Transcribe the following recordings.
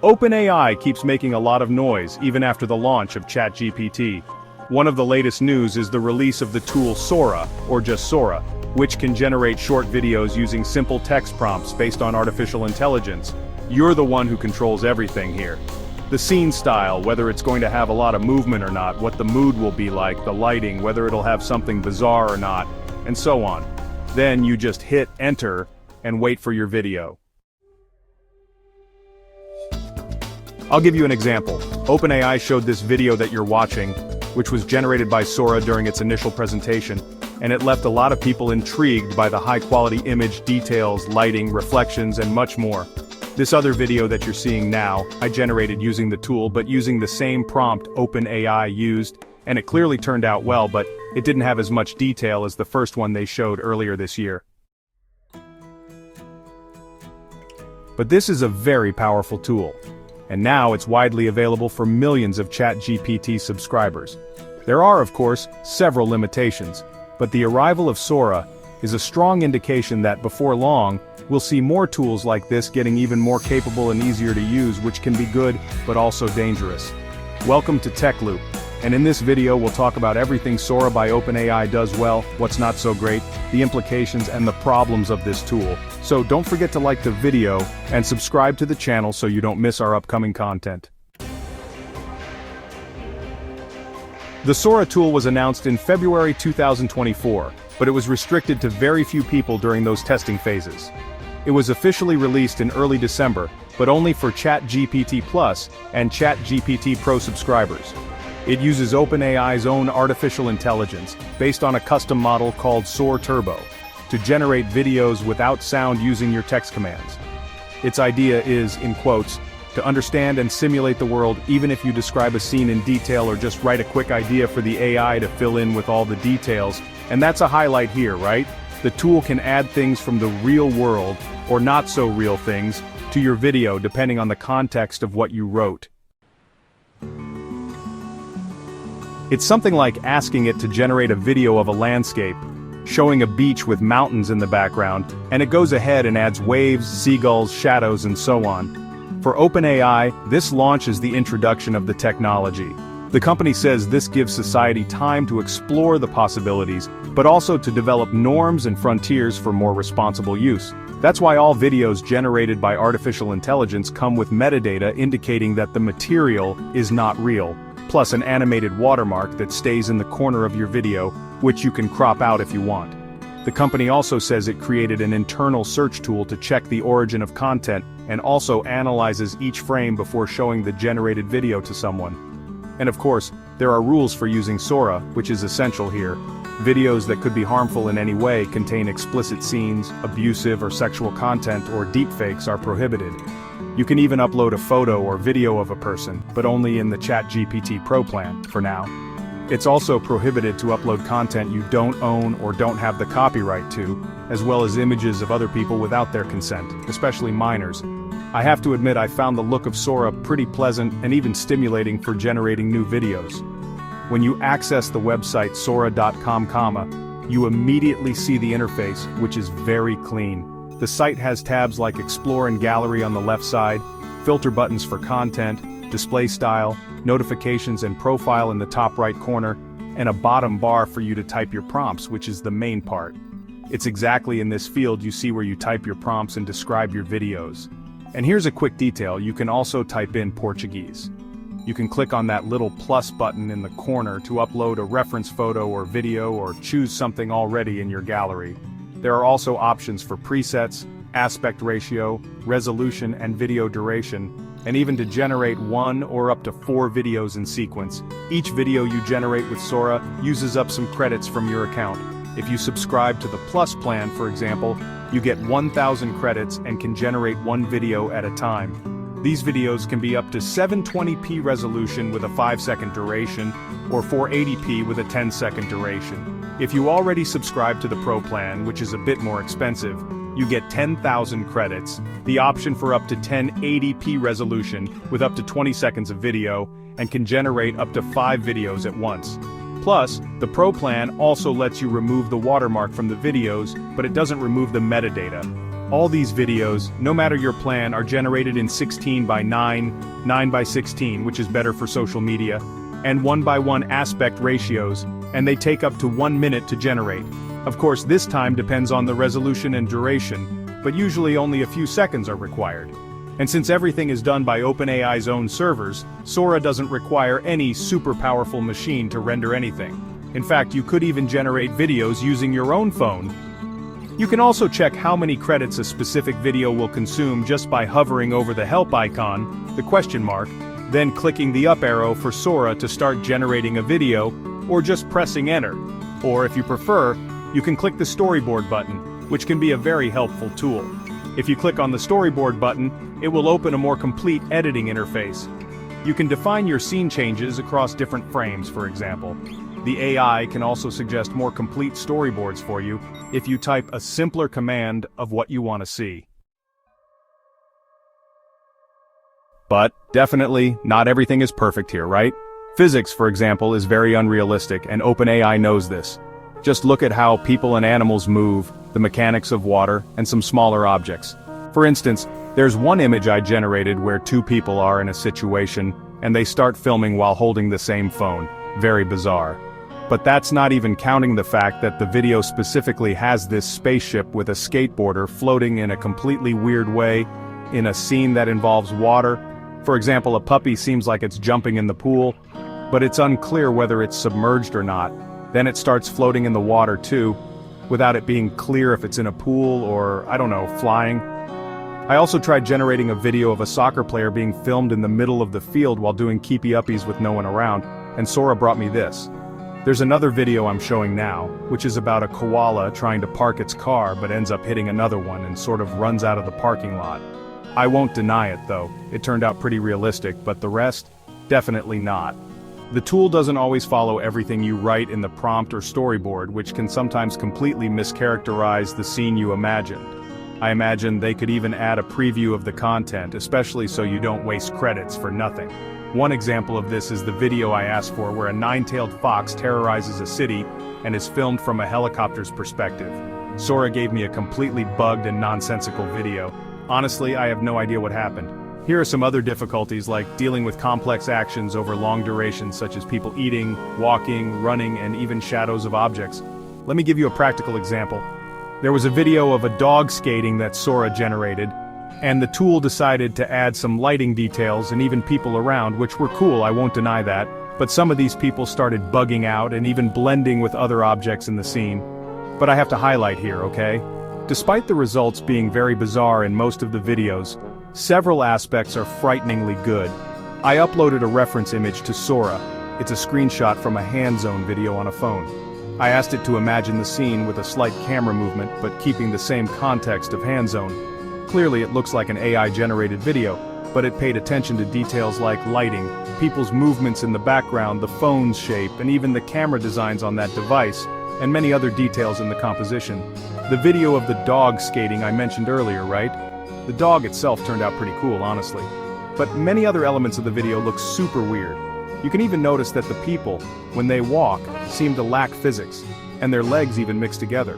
OpenAI keeps making a lot of noise even after the launch of ChatGPT. One of the latest news is the release of the tool Sora, or just Sora, which can generate short videos using simple text prompts based on artificial intelligence. You're the one who controls everything here. The scene style, whether it's going to have a lot of movement or not, what the mood will be like, the lighting, whether it'll have something bizarre or not, and so on. Then you just hit enter and wait for your video. I'll give you an example. OpenAI showed this video that you're watching, which was generated by Sora during its initial presentation, and it left a lot of people intrigued by the high-quality image, details, lighting, reflections, and much more. This other video that you're seeing now, I generated using the tool but using the same prompt OpenAI used, and it clearly turned out well, but it didn't have as much detail as the first one they showed earlier this year. But this is a very powerful tool, and now it's widely available for millions of ChatGPT subscribers. There are, of course, several limitations, but the arrival of Sora is a strong indication that before long, we'll see more tools like this getting even more capable and easier to use, which can be good, but also dangerous. Welcome to Tech Loop, and in this video we'll talk about everything Sora by OpenAI does well, what's not so great, the implications and the problems of this tool. So don't forget to like the video, and subscribe to the channel so you don't miss our upcoming content. The Sora tool was announced in February 2024, but it was restricted to very few people during those testing phases. It was officially released in early December, but only for ChatGPT Plus and ChatGPT Pro subscribers. It uses OpenAI's own artificial intelligence, based on a custom model called Sora Turbo, to generate videos without sound using your text commands. Its idea is, in quotes, to understand and simulate the world even if you describe a scene in detail or just write a quick idea for the AI to fill in with all the details, and that's a highlight here, right? The tool can add things from the real world, or not so real things, to your video depending on the context of what you wrote. It's something like asking it to generate a video of a landscape, showing a beach with mountains in the background, and it goes ahead and adds waves, seagulls, shadows, and so on. For OpenAI, this launch is the introduction of the technology. The company says this gives society time to explore the possibilities, but also to develop norms and frontiers for more responsible use. That's why all videos generated by artificial intelligence come with metadata indicating that the material is not real, plus an animated watermark that stays in the corner of your video, which you can crop out if you want. The company also says it created an internal search tool to check the origin of content and also analyzes each frame before showing the generated video to someone. And of course, there are rules for using Sora, which is essential here. Videos that could be harmful in any way contain explicit scenes, abusive or sexual content, or deepfakes are prohibited. You can even upload a photo or video of a person, but only in the ChatGPT Pro plan, for now. It's also prohibited to upload content you don't own or don't have the copyright to, as well as images of other people without their consent, especially minors. I have to admit I found the look of Sora pretty pleasant and even stimulating for generating new videos. When you access the website sora.com, you immediately see the interface, which is very clean. The site has tabs like Explore and Gallery on the left side, filter buttons for content, display style, notifications and profile in the top right corner, and a bottom bar for you to type your prompts, which is the main part. It's exactly in this field you see where you type your prompts and describe your videos. And here's a quick detail, you can also type in Portuguese. You can click on that little plus button in the corner to upload a reference photo or video or choose something already in your gallery. There are also options for presets, aspect ratio, resolution and video duration, and even to generate 1 or up to 4 videos in sequence. Each video you generate with Sora uses up some credits from your account. If you subscribe to the Plus plan, for example, you get 1,000 credits and can generate 1 video at a time. These videos can be up to 720p resolution with a 5-second duration, or 480p with a 10-second duration. If you already subscribe to the Pro plan, which is a bit more expensive, you get 10,000 credits, the option for up to 1080p resolution with up to 20 seconds of video, and can generate up to 5 videos at once. Plus, the Pro plan also lets you remove the watermark from the videos, but it doesn't remove the metadata. All these videos, no matter your plan, are generated in 16 by 9, 9 by 16, which is better for social media, and 1:1 aspect ratios, and they take up to 1 minute to generate. Of course, this time depends on the resolution and duration, but usually only a few seconds are required. And since everything is done by OpenAi's own servers, Sora doesn't require any super powerful machine to render anything. In fact, you could even generate videos using your own phone. You can also check how many credits a specific video will consume just by hovering over the help icon, the question mark, then clicking the up arrow for Sora to start generating a video, or just pressing enter. Or if you prefer, you can click the storyboard button, which can be a very helpful tool. If you click on the storyboard button, it will open a more complete editing interface. You can define your scene changes across different frames, for example. The AI can also suggest more complete storyboards for you if you type a simpler command of what you want to see. But, definitely, not everything is perfect here, right? Physics, for example, is very unrealistic, and OpenAI knows this. Just look at how people and animals move, the mechanics of water, and some smaller objects. For instance, there's one image I generated where two people are in a situation, and they start filming while holding the same phone. Very bizarre. But that's not even counting the fact that the video specifically has this spaceship with a skateboarder floating in a completely weird way, in a scene that involves water. For example, a puppy seems like it's jumping in the pool, but it's unclear whether it's submerged or not. Then it starts floating in the water too, without it being clear if it's in a pool or, I don't know, flying. I also tried generating a video of a soccer player being filmed in the middle of the field while doing keepy-uppies with no one around, and Sora brought me this. There's another video I'm showing now, which is about a koala trying to park its car but ends up hitting another one and sort of runs out of the parking lot. I won't deny it though, it turned out pretty realistic, but the rest? Definitely not. The tool doesn't always follow everything you write in the prompt or storyboard, which can sometimes completely mischaracterize the scene you imagined. I imagine they could even add a preview of the content, especially so you don't waste credits for nothing. One example of this is the video I asked for where a nine-tailed fox terrorizes a city and is filmed from a helicopter's perspective. Sora gave me a completely bugged and nonsensical video. Honestly, I have no idea what happened. Here are some other difficulties like dealing with complex actions over long durations such as people eating, walking, running, and even shadows of objects. Let me give you a practical example. There was a video of a dog skating that Sora generated, and the tool decided to add some lighting details and even people around, which were cool, I won't deny that, but some of these people started bugging out and even blending with other objects in the scene. But I have to highlight here, okay? Despite the results being very bizarre in most of the videos, several aspects are frighteningly good. I uploaded a reference image to Sora. It's a screenshot from a hand zone video on a phone. I asked it to imagine the scene with a slight camera movement but keeping the same context of hand zone. Clearly it looks like an AI-generated video, but it paid attention to details like lighting, people's movements in the background, the phone's shape, and even the camera designs on that device, and many other details in the composition. The video of the dog skating I mentioned earlier, right? The dog itself turned out pretty cool, honestly. But many other elements of the video look super weird. You can even notice that the people, when they walk, seem to lack physics, and their legs even mix together.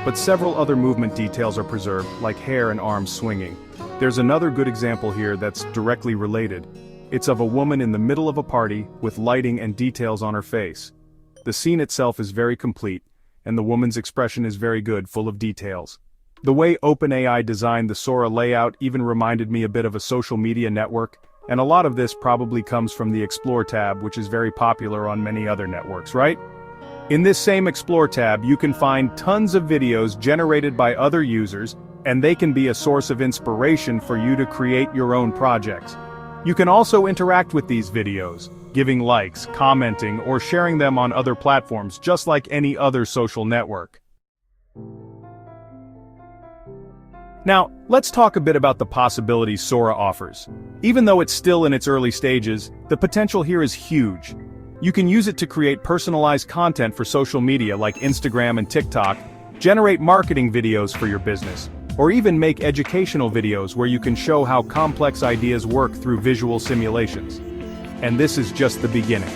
But several other movement details are preserved, like hair and arms swinging. There's another good example here that's directly related. It's of a woman in the middle of a party, with lighting and details on her face. The scene itself is very complete, and the woman's expression is very good, full of details. The way OpenAI designed the Sora layout even reminded me a bit of a social media network, and a lot of this probably comes from the Explore tab, which is very popular on many other networks, right? In this same Explore tab, you can find tons of videos generated by other users, and they can be a source of inspiration for you to create your own projects. You can also interact with these videos, giving likes, commenting, or sharing them on other platforms, just like any other social network. Now, let's talk a bit about the possibilities Sora offers. Even though it's still in its early stages, the potential here is huge. You can use it to create personalized content for social media like Instagram and TikTok, generate marketing videos for your business, or even make educational videos where you can show how complex ideas work through visual simulations. And this is just the beginning.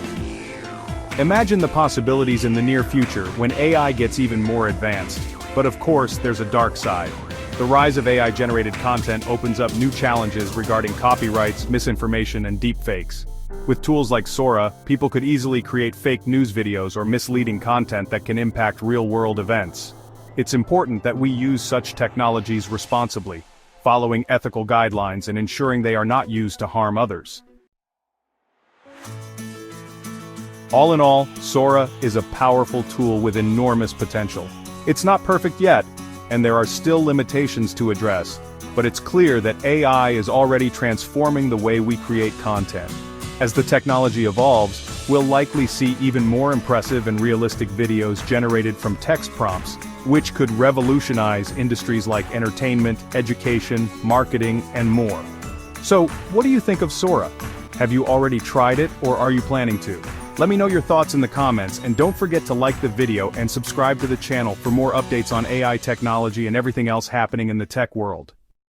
Imagine the possibilities in the near future when AI gets even more advanced. But of course, there's a dark side. The rise of AI-generated content opens up new challenges regarding copyrights, misinformation, and deepfakes. With tools like Sora, people could easily create fake news videos or misleading content that can impact real-world events. It's important that we use such technologies responsibly, following ethical guidelines and ensuring they are not used to harm others. All in all, Sora is a powerful tool with enormous potential. It's not perfect yet, and there are still limitations to address, but it's clear that AI is already transforming the way we create content. As the technology evolves, we'll likely see even more impressive and realistic videos generated from text prompts, which could revolutionize industries like entertainment, education, marketing, and more. So, what do you think of Sora? Have you already tried it, or are you planning to? Let me know your thoughts in the comments, and don't forget to like the video and subscribe to the channel for more updates on AI technology and everything else happening in the tech world.